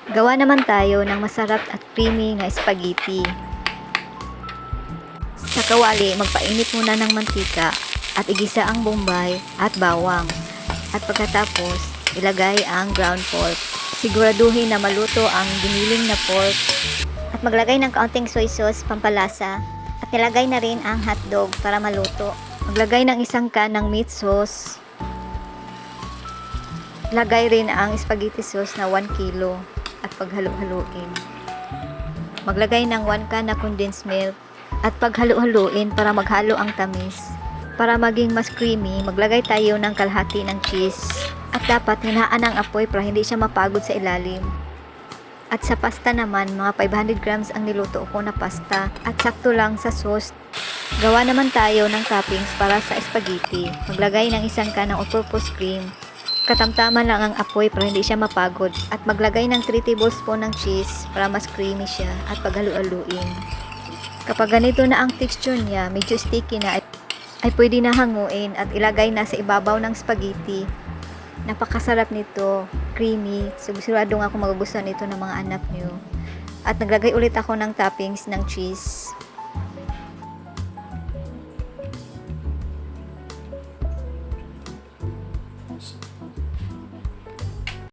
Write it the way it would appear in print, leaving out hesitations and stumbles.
Gawa naman tayo ng masarap at creamy na spaghetti. Sa kawali, magpainit muna ng mantika at igisa ang bombay at bawang. At pagkatapos, ilagay ang ground pork. Siguraduhin na maluto ang giniling na pork. At maglagay ng kaunting soy sauce pampalasa. At nilagay na rin ang hotdog para maluto. Maglagay ng isang can ng meat sauce. Lagay rin ang spaghetti sauce na 1 kilo at paghalo-haluin. Maglagay ng 1 can na condensed milk at paghalo-haluin para maghalo ang tamis. Para maging mas creamy, maglagay tayo ng kalahati ng cheese. At dapat hinaan ang apoy para hindi siya mapagod sa ilalim. At sa pasta naman, mga 500 grams ang niluto ko na pasta at sakto lang sa sauce. Gawa naman tayo ng toppings para sa spaghetti. Maglagay ng isang can ng all-purpose cream. Katamtaman lang ang apoy para hindi siya mapagod. At maglagay ng 3 tablespoon ng cheese para mas creamy siya at paghalu-haluin. Kapag ganito na ang texture niya, medyo sticky na, ay pwede na hanguin at ilagay na sa ibabaw ng spaghetti. Napakasarap nito, creamy. Sigurado nga ako magugustuhan ito ng mga anak nyo. At naglagay ulit ako ng toppings ng cheese.